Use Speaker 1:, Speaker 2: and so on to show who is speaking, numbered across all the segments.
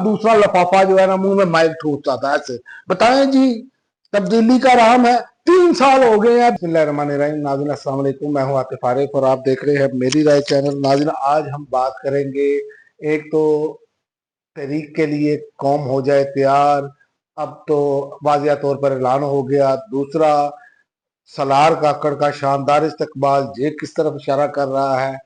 Speaker 1: दूसरा लफाफा जो है ना मुंह में माइक ठूसता था ऐसे। बताएं जी, तब्दीली का राम है। 3 साल हो गए हैं। बिस्मिल्लाहिर्रहमानिर्रहीम। नाज़रीन अस्सलाम वालेकुम, मैं हूं आतिफ आरिफ और आप देख रहे हैं मेरी राय चैनल। नाज़रीन आज हम बात करेंगे, एक तो तहरीक के लिए कौम हो जाए तैयार, अब तो वाज़िया तौर पर ऐलान हो गया। दूसरा, सलार काकड़ का शानदार इस्तकबाल, ये किस तरफ इशारा कर रहा है?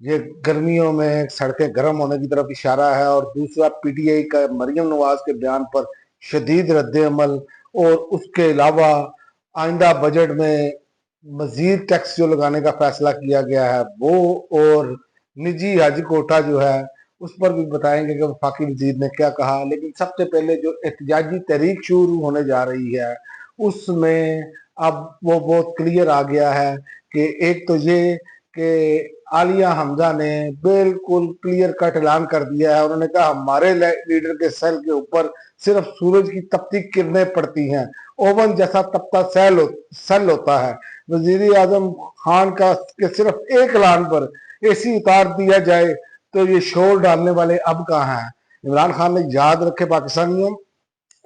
Speaker 1: ये गर्मियों में सड़कें गर्म होने की तरफ इशारा है। और दूसरा, पीटीआई का मरियम नवाज के बयान पर शदीद रद्द-ए-अमल। और उसके अलावा आइंदा बजट में मजीद टैक्स जो लगाने का फैसला किया गया है वो, और निजी हज कोटा जो है उस पर भी बताएंगे कि वफाकी वजीर ने क्या कहा। लेकिन सबसे पहले जो एहतजाजी तहरीक शुरू होने जा रही है उसमें अब वो बहुत क्लियर आ गया है कि एक तो ये कि आलिया हमजा ने बिल्कुल क्लियर कट ऐलान कर दिया है। उन्होंने कहा हमारे लीडर के सेल के ऊपर सिर्फ सूरज की तपती किरणें पड़ती हैं, ओवन जैसा तपता सेल होता है। वजीर आजम खान का के सिर्फ एक ऐलान पर एसी उतार दिया जाए तो ये शोर डालने वाले अब कहाँ हैं? इमरान खान ने, याद रखे पाकिस्तानियों,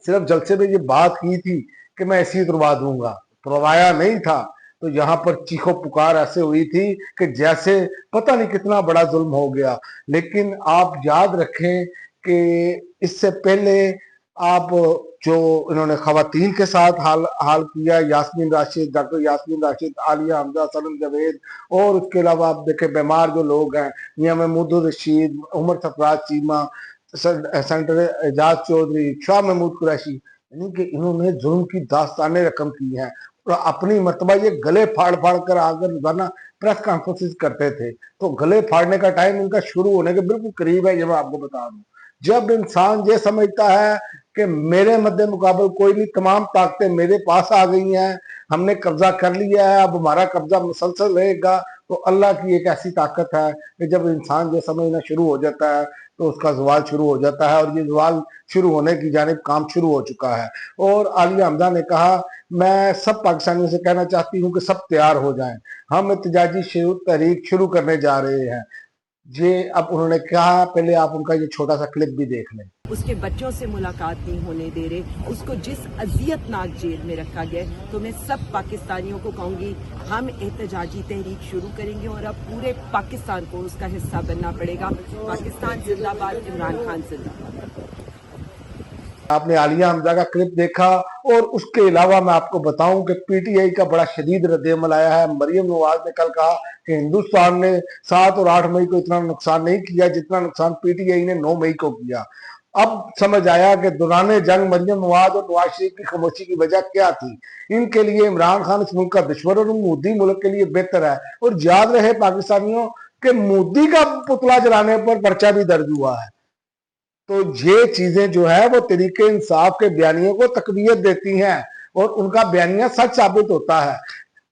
Speaker 1: सिर्फ जलसे में ये बात की थी कि मैं एसी उतरवा दूंगा, उतरवाया नहीं था। तो यहाँ पर चीखो पुकार ऐसे हुई थी कि जैसे पता नहीं कितना बड़ा जुल्म हो गया। लेकिन आप याद रखें कि इससे पहले आप जो इन्होंने खवातीन के साथ हाल किया, यास्मीन राशिद, डॉक्टर यास्मीन राशिद, आलिया हमजा, सनम जावेद, और उसके अलावा आप देखें बीमार जो लोग हैं, मियां महमूद रशीद, उमर सरफराज चीमा, सेंटर एजाज चौधरी, शाह महमूद कुरैशी, यानी कि इन्होंने जुल्म की दास्तानें रकम की हैं। और अपनी मर्तबा ये गले फाड़ फाड़ कर आकर रोजाना प्रेस कॉन्फ्रेंसिस करते थे। तो गले फाड़ने का टाइम इनका शुरू होने के बिल्कुल करीब है। ये मैं आपको बता दूं, जब इंसान ये समझता है कि मेरे मद्दे मुकाबल कोई नहीं, तमाम ताकतें मेरे पास आ गई हैं, हमने कब्जा कर लिया है, अब हमारा कब्जा मुसलसल रहेगा, तो अल्लाह की एक ऐसी ताकत है कि जब इंसान ये समझना शुरू हो जाता है तो उसका जवाल शुरू हो जाता है। और ये जवाल शुरू होने की जानिब काम शुरू हो चुका है। और आलिया हमजा ने कहा, मैं सब पाकिस्तानियों से कहना चाहती हूँ कि सब तैयार हो जाएं, हम एहतजाजी तहरीक शुरू करने जा रहे हैं। ये अब उन्होंने कहा, पहले आप उनका ये छोटा सा क्लिप भी देख लें।
Speaker 2: उसके बच्चों से मुलाकात नहीं होने दे रहे, उसको जिस अजियतनाक जेल में रखा गया है, तो मैं सब पाकिस्तानियों को कहूंगी हम एहतजाजी तहरीक शुरू करेंगे और अब पूरे पाकिस्तान को उसका हिस्सा बनना पड़ेगा। पाकिस्तान जिंदाबाद, इमरान खान जिंदाबाद।
Speaker 1: आपने आलिया हमजा का क्लिप देखा। और उसके अलावा मैं आपको बताऊं कि पीटीआई का बड़ा शदीद रद्द-ए-अमल आया है। मरियम नवाज ने कल कहा कि हिंदुस्तान ने 7 और 8 मई को इतना नुकसान नहीं किया जितना नुकसान पीटीआई ने 9 मई को किया। अब समझ आया कि दौरान जंग मरियम नवाज और नवाज शरीफ की खामोशी की वजह क्या थी। इनके लिए इमरान खान इस मुल्क का दुश्मन और मोदी मुल्क के लिए बेहतर है। और याद रहे पाकिस्तानियों के मोदी का पुतला जलाने पर पर्चा भी दर्ज हुआ है। तो ये चीजें जो है वो तरीके इंसाफ के बयानियों को तकवीयत देती हैं और उनका बयानिया सच साबित होता है।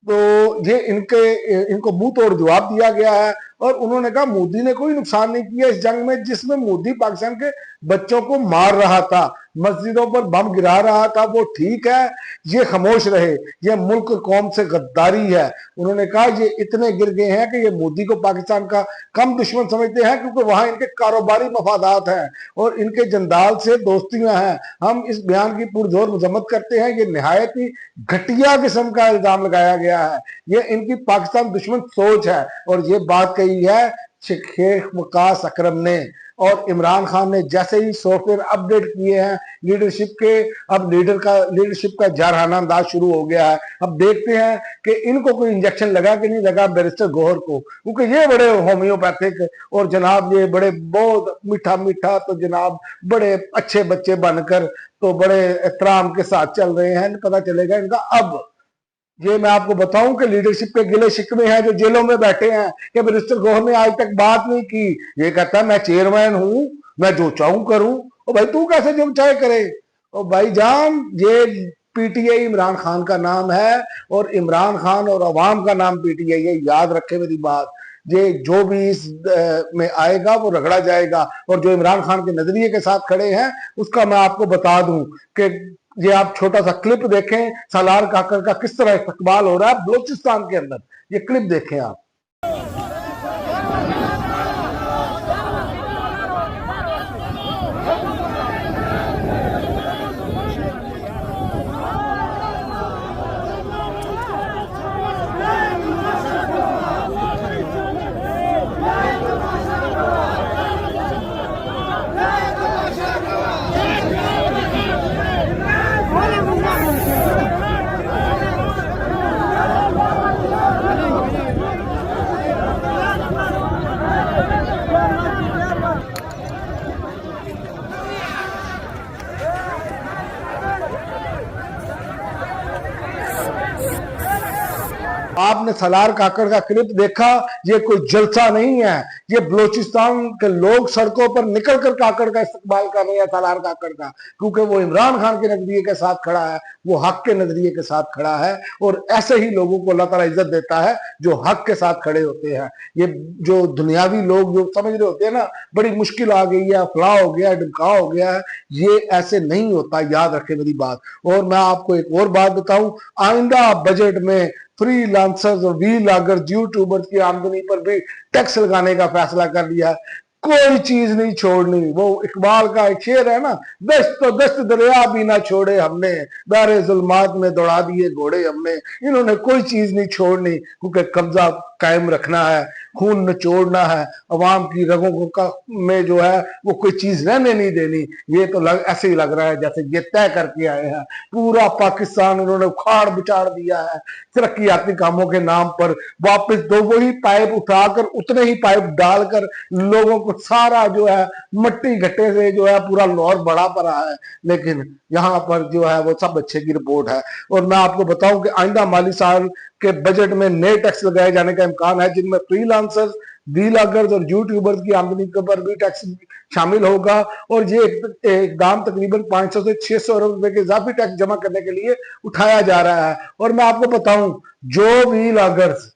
Speaker 1: तो ये इनको मुंह तोड़ जवाब दिया गया है। और उन्होंने कहा मोदी ने कोई नुकसान नहीं किया इस जंग में जिसमें मोदी पाकिस्तान के बच्चों को मार रहा था, मस्जिदों पर बम गिरा रहा था, वो ठीक है, ये खामोश रहे, ये मुल्क कौम से गद्दारी है। उन्होंने कहा ये इतने गिर गए हैं कि ये मोदी को पाकिस्तान का कम दुश्मन समझते हैं क्योंकि वहां इनके कारोबारी मफादात हैं और इनके जंदाल से दोस्तियां हैं। हम इस बयान की पुरजोर मजम्मत करते हैं। ये निहायत ही घटिया किस्म का इल्जाम लगाया गया है। ये इनकी पाकिस्तान दुश्मन सोच है। और ये बात कही है शेख वकास अकरम ने। और इमरान खान ने जैसे ही सॉफ्टवेयर अपडेट किए हैं लीडरशिप के, अब लीडरशिप का जारहाना अंदाज शुरू हो गया है। अब देखते हैं कि इनको कोई इंजेक्शन लगा कि नहीं लगा बैरिस्टर गौहर को, क्योंकि ये बड़े होम्योपैथिक और जनाब ये बड़े बहुत मीठा मीठा, तो जनाब बड़े अच्छे बच्चे बनकर तो बड़े एहतराम के साथ चल रहे हैं। पता चलेगा इनका अब। ये मैं आपको बताऊं कि लीडरशिप के गिले शिकवे हैं जो जेलों में बैठे हैं कि बैरिस्टर गौहर ने आज तक बात नहीं की। ये कहता है मैं चेयरमैन हूं, मैं जो चाहूं करूं। और भाई तू कैसे जो चाहे करे। और भाईजान ये पीटीआई इमरान खान का नाम है और इमरान खान और अवाम का नाम पीटीआई है। याद रखे मेरी बात। ये जो भी इस में आएगा वो रगड़ा जाएगा। और जो इमरान खान के नजरिए के साथ खड़े हैं उसका मैं आपको बता दूं कि ये आप छोटा सा क्लिप देखें, सालार काकड़ का किस तरह इस्तकबाल हो रहा है बलूचिस्तान के अंदर। ये क्लिप देखें आप। आपने सलार काकड़ का क्लिप देखा, ये कोई जलसा नहीं है, ये बलोचिस्तान के लोग सड़कों पर निकल कर काकड़ का इस्तेमाल कर रहे हैं, सलार काकड़ का, क्योंकि वो इमरान खान के नजरिए के साथ खड़ा है, वो हक के नजरिए के साथ खड़ा है। और ऐसे ही लोगों को अल्लाह ताला इज्जत देता है जो हक के साथ खड़े होते हैं। ये जो दुनियावी लोग जो समझ रहे होते हैं ना, बड़ी मुश्किल आ गई है, फलाह हो गया, ढमका हो गया है, ये ऐसे नहीं होता, याद रखें मेरी बात। और मैं आपको एक और बात बताऊं, आइंदा बजट में फ्री लांसर्स और वीलॉगर्स यूट्यूबर्स की आमदनी पर भी टैक्स लगाने का फैसला कर लिया है। कोई चीज नहीं छोड़नी। वो इकबाल का एक शेर है ना, दस्त तो दस्त दरिया भी ना छोड़े हमने, बारे जुल्मात में दौड़ा दिए घोड़े हमने। इन्होंने कोई चीज नहीं छोड़नी, क्योंकि कब्जा कायम रखना है, खून निचोड़ना है, अवाम की रगों को में जो है वो कोई चीज रहने नहीं देनी। ये तो ऐसे ही लग रहा है जैसे ये तय करके आए हैं। पूरा पाकिस्तान उन्होंने उखाड़ बिचाड़ दिया है तरक्याती कामों के नाम पर। वापस दो वही पाइप उठाकर, उतने ही पाइप डालकर लोगों को सारा जो है मट्टी घट्टे से जो है पूरा लाहौर बड़ा पड़ा है। लेकिन यहाँ पर जो है वो सब अच्छे की रिपोर्ट है। और मैं आपको बताऊं कि आइंदा माली साल के बजट में नए टैक्स लगाए जाने का इम्कान है, जिनमें फ्रीलांसर्स, व्लॉगर्स और यूट्यूबर्स की आमदनी के ऊपर भी टैक्स शामिल होगा। और ये इकदाम तकरीबन 500 से 600 अरब रुपए के इजाफी टैक्स जमा करने के लिए उठाया जा रहा है। और मैं आपको बताऊं, जो व्लॉगर्स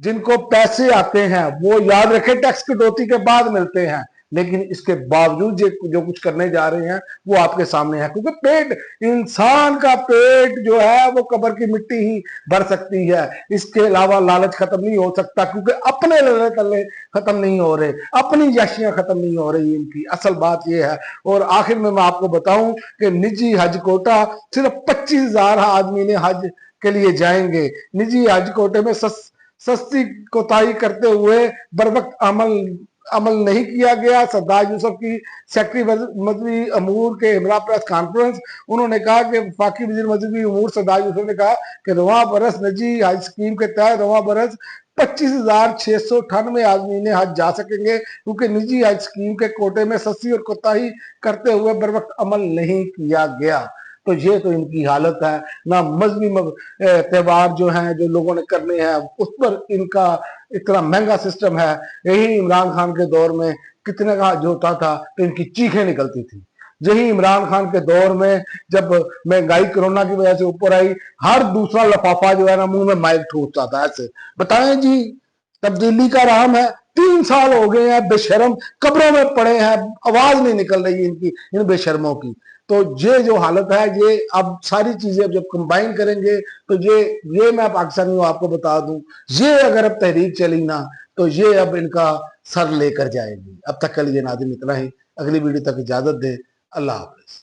Speaker 1: जिनको पैसे आते हैं वो याद रखें टैक्स कटौती के बाद मिलते हैं, लेकिन इसके बावजूद जो कुछ करने जा रहे हैं वो आपके सामने है। क्योंकि पेट, इंसान का पेट जो है वो कब्र की मिट्टी ही भर सकती है, इसके अलावा लालच खत्म नहीं हो सकता। क्योंकि अपने लल्ले तल्ले खत्म नहीं हो रहे, अपनी याशियां खत्म नहीं हो रही, इनकी असल बात ये है। और आखिर में मैं आपको बताऊं कि निजी हज कोटा सिर्फ 25,000 आदमी ने हज के लिए जाएंगे। निजी हज कोटे में सस्ती कोताही करते हुए बर वक्त अमल नहीं किया गया। सरदार यूसुफ की सेक्रेटरी मजहबी अमूर के हमरा प्रेस कॉन्फ्रेंस, उन्होंने कहा कि वफाकी वजीर मजहबी अमूर सरदार यूसुफ ने कहा कि रवां बरस निजी हज स्कीम के तहत रवां बरस 25,698 आदमी ने हज जा सकेंगे, क्योंकि निजी हज स्कीम के कोटे में सस्ती और कोताही करते हुए बर वक्त अमल नहीं किया गया। तो ये तो इनकी हालत है ना। मजहबी त्योहार जो हैं जो लोगों ने करने हैं उस पर इनका इतना महंगा सिस्टम है। यही इमरान खान के दौर में कितने का जो होता था तो इनकी चीखें निकलती थी। यही इमरान खान के दौर में जब महंगाई कोरोना की वजह से ऊपर आई, हर दूसरा लफाफा जो है ना मुंह में माइक ठूसता था ऐसे। बताएं जी, तब्दीली का राम है। 3 साल हो गए हैं बेशर्म कब्रों में पड़े हैं, आवाज नहीं निकल रही इनकी, इन बेशर्मों की। तो ये जो हालत है, ये अब सारी चीजें जब कंबाइन करेंगे तो ये मैं पाकिस्तानियों आपको बता दूं, ये अगर अब तहरीक चली ना तो ये अब इनका सर लेकर जाएगी। अब तक के लिए नाज़रीन इतना ही। अगली वीडियो तक इजाजत दे। अल्लाह हाफ़िज़।